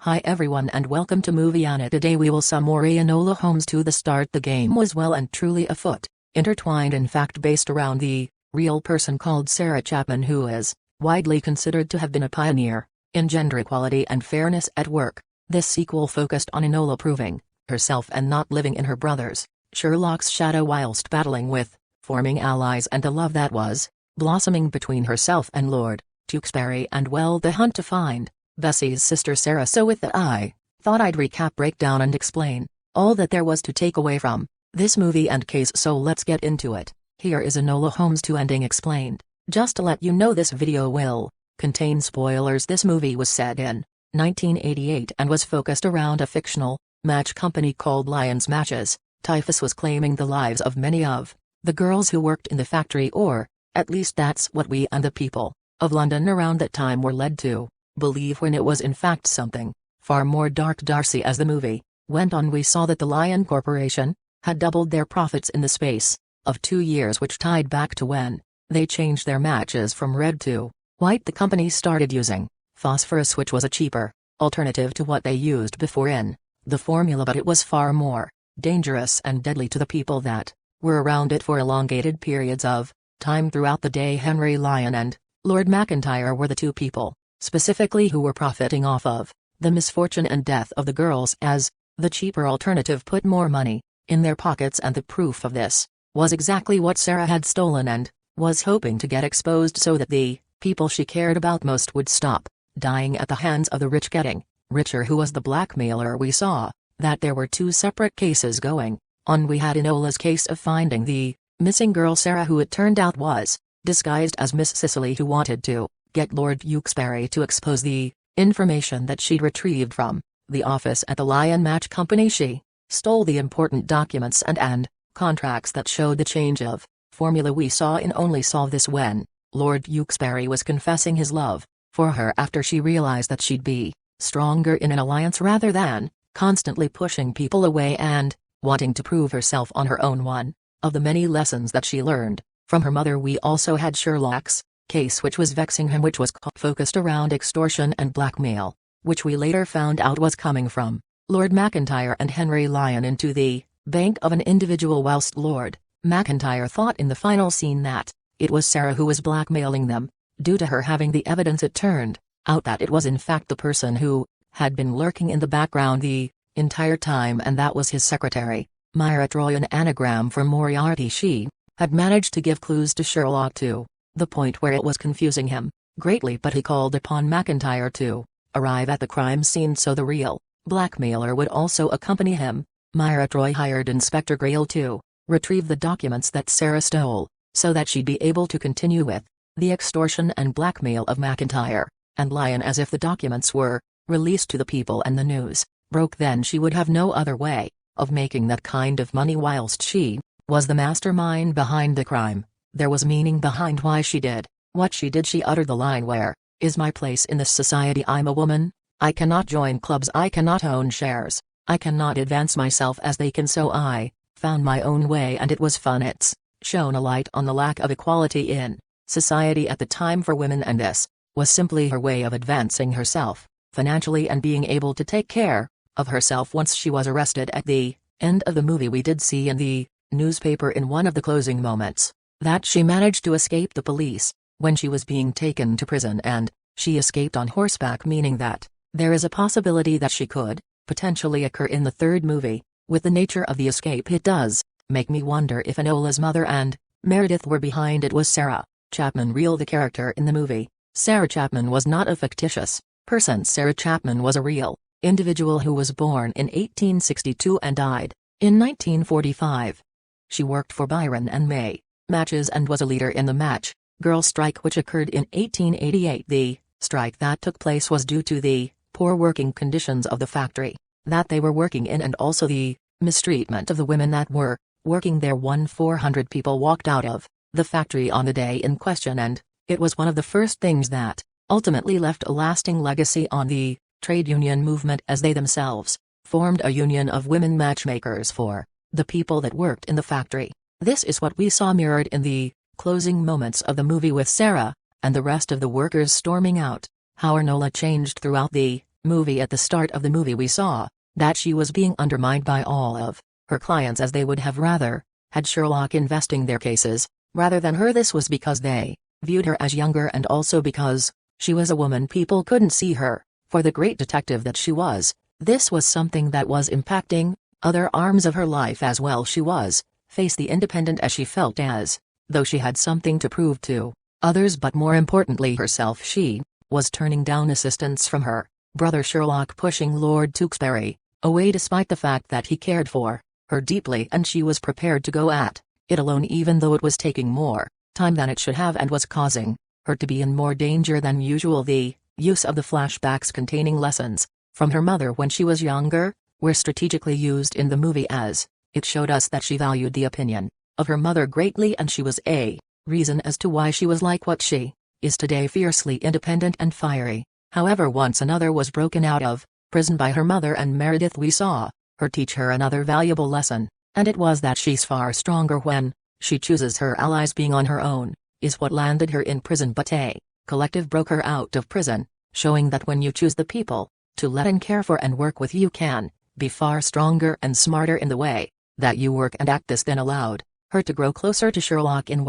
Hi everyone and welcome to Moviana. Today we will summary Enola Holmes. To the start, the game was well and truly afoot, intertwined, in fact based around the real person called Sarah Chapman, who is widely considered to have been a pioneer in gender equality and fairness at work. This sequel focused on Enola proving herself and not living in her brother's, Sherlock's, shadow whilst battling with, forming allies, and a love that was blossoming between herself and Lord Tewkesbury, and well, the hunt to find Bessie's sister Sarah. So with that, I thought I'd recap, break down and explain all that there was to take away from this movie and case, so let's get into it. Here is Enola Holmes 2 ending explained. Just to let you know, this video will contain spoilers. This movie was set in 1988 and was focused around a fictional match company called Lions Matches. Typhus was claiming the lives of many of the girls who worked in the factory, or at least that's what we and the people of London around that time were led to believe, when it was in fact something far more dark. Darcy, as the movie went on, we saw that the Lion Corporation had doubled their profits in the space of 2 years, which tied back to when they changed their matches from red to white. The company started using phosphorus, which was a cheaper alternative to what they used before in the formula, but it was far more dangerous and deadly to the people that were around it for elongated periods of time throughout the day. Henry Lyon and Lord McIntyre were the two people specifically who were profiting off of the misfortune and death of the girls, as the cheaper alternative put more money in their pockets, and the proof of this was exactly what Sarah had stolen and was hoping to get exposed, so that the people she cared about most would stop dying at the hands of the rich getting richer, who was the blackmailer. We saw that there were two separate cases going on. We had Enola's case of finding the missing girl Sarah, who it turned out was disguised as Miss Cicely, who wanted to get Lord Tewkesbury to expose the information that she'd retrieved from the office at the Lion Match Company. She stole the important documents and contracts that showed the change of formula. We saw in only solve this when Lord Tewkesbury was confessing his love for her after she realized that she'd be stronger in an alliance rather than constantly pushing people away and wanting to prove herself on her own. One of the many lessons that she learned from her mother. We also had Sherlock's case, which was vexing him, which was focused around extortion and blackmail, which we later found out was coming from Lord McIntyre and Henry Lyon into the bank of an individual, whilst Lord McIntyre thought in the final scene that it was Sarah who was blackmailing them. Due to her having the evidence, it turned out that it was in fact the person who had been lurking in the background the entire time, and that was his secretary, Myra Troy, an anagram for Moriarty. She had managed to give clues to Sherlock to the point where it was confusing him greatly, but he called upon McIntyre to arrive at the crime scene so the real blackmailer would also accompany him. Myra Troy hired Inspector Grail to retrieve the documents that Sarah stole, so that she'd be able to continue with the extortion and blackmail of McIntyre and Lyon. As if the documents were released to the people and the news broke, then she would have no other way of making that kind of money. Whilst she was the mastermind behind the crime, there was meaning behind why she did what she did. She uttered the line, "Where is my place in this society? I'm a woman. I cannot join clubs, I cannot own shares, I cannot advance myself as they can, so I found my own way." And it was fun. It's shone a light on the lack of equality in society at the time for women, and this was simply her way of advancing herself financially and being able to take care of herself. Once she was arrested at the end of the movie, we did see in the newspaper in one of the closing moments that she managed to escape the police when she was being taken to prison, and she escaped on horseback, meaning that there is a possibility that she could potentially occur in the third movie. With the nature of the escape, it does make me wonder if Enola's mother and Meredith were behind it. Was Sarah Chapman real? The character in the movie, Sarah Chapman, was not a fictitious person. Sarah Chapman was a real individual who was born in 1862 and died in 1945. She worked for Byron and May Matches and was a leader in the Match Girl strike, which occurred in 1888. The strike that took place was due to the poor working conditions of the factory that they were working in, and also the mistreatment of the women that were working there. 400 people walked out of the factory on the day in question, and it was one of the first things that ultimately left a lasting legacy on the trade union movement, as they themselves formed a union of women matchmakers for the people that worked in the factory. This is what we saw mirrored in the closing moments of the movie, with Sarah and the rest of the workers storming out. How Enola changed throughout the movie. At the start of the movie we saw that she was being undermined by all of her clients, as they would have rather had Sherlock investing their cases rather than her. This was because they viewed her as younger, and also because she was a woman. People couldn't see her for the great detective that she was. This was something that was impacting other arms of her life as well. She was face the independent, as she felt as though she had something to prove to others, but more importantly herself. She was turning down assistance from her brother Sherlock, pushing Lord Tewkesbury away despite the fact that he cared for her deeply, and she was prepared to go at it alone, even though it was taking more time than it should have and was causing her to be in more danger than usual. The use of the flashbacks containing lessons from her mother when she was younger were strategically used in the movie, as it showed us that she valued the opinion of her mother greatly, and she was a reason as to why she was like what she is today, fiercely independent and fiery. However, once another was broken out of prison by her mother and Meredith, we saw her teach her another valuable lesson, and it was that she's far stronger when she chooses her allies. Being on her own is what landed her in prison, but a collective broke her out of prison, showing that when you choose the people to let and care for and work with, you can be far stronger and smarter in the way that you work and act. This then allowed her to grow closer to Sherlock in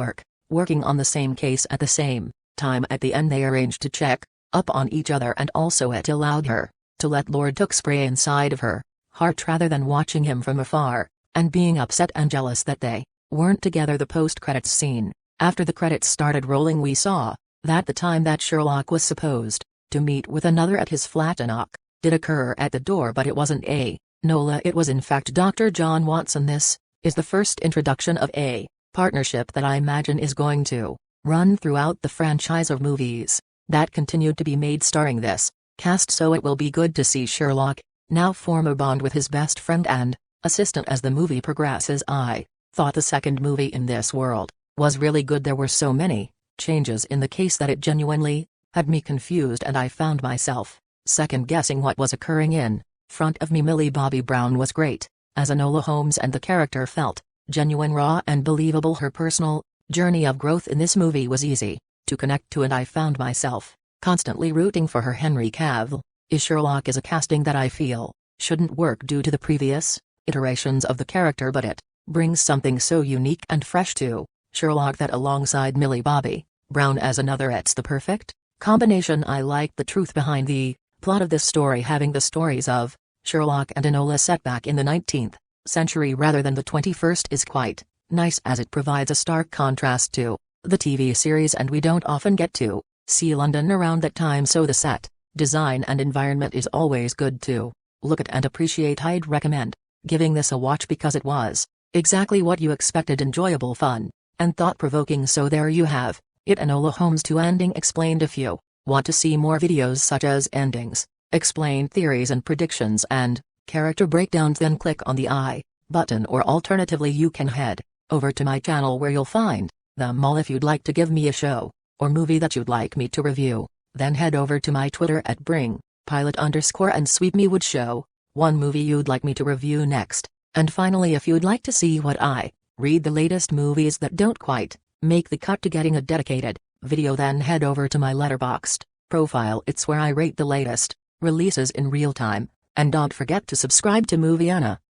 working on the same case at the same time. At the end they arranged to check up on each other, and also it allowed her to let Lord Tewkesbury inside of her heart rather than watching him from afar and being upset and jealous that they weren't together. The post-credits scene after the credits started rolling, we saw that the time that Sherlock was supposed to meet with another at his flat, a knock did occur at the door, but it wasn't Enola, it was in fact Dr. John Watson. This is the first introduction of a partnership that I imagine is going to run throughout the franchise of movies that continued to be made starring this cast, so it will be good to see Sherlock now form a bond with his best friend and assistant as the movie progresses. I thought the second movie in this world was really good. There were so many changes in the case that it genuinely had me confused, and I found myself second-guessing what was occurring in front of me. Millie Bobby Brown was great as Enola Holmes, and the character felt genuine, raw and believable. Her personal journey of growth in this movie was easy to connect to, and I found myself constantly rooting for her. Henry Cavill is Sherlock is a casting that I feel shouldn't work due to the previous iterations of the character, but it brings something so unique and fresh to Sherlock that alongside Millie Bobby Brown as another, it's the perfect combination. I like the truth behind the plot of this story, having the stories of Sherlock and Enola set back in the 19th century rather than the 21st is quite nice, as it provides a stark contrast to the TV series, and we don't often get to see London around that time, so the set design and environment is always good to look at and appreciate. I'd recommend giving this a watch because it was exactly what you expected: enjoyable, fun, and thought-provoking. So there you have it, Enola Holmes 2 Ending Explained. If you want to see more videos such as endings, explained theories and predictions, and character breakdowns, then click on the I button, or alternatively you can head over to my channel where you'll find them all. If you'd like to give me a show or movie that you'd like me to review, then head over to my Twitter at bringpilot_ and sweep me would show one movie you'd like me to review next. And finally, if you'd like to see what I read the latest movies that don't quite make the cut to getting a dedicated video, then head over to my Letterboxd profile. It's where I rate the latest releases in real time. And don't forget to subscribe to Moviana.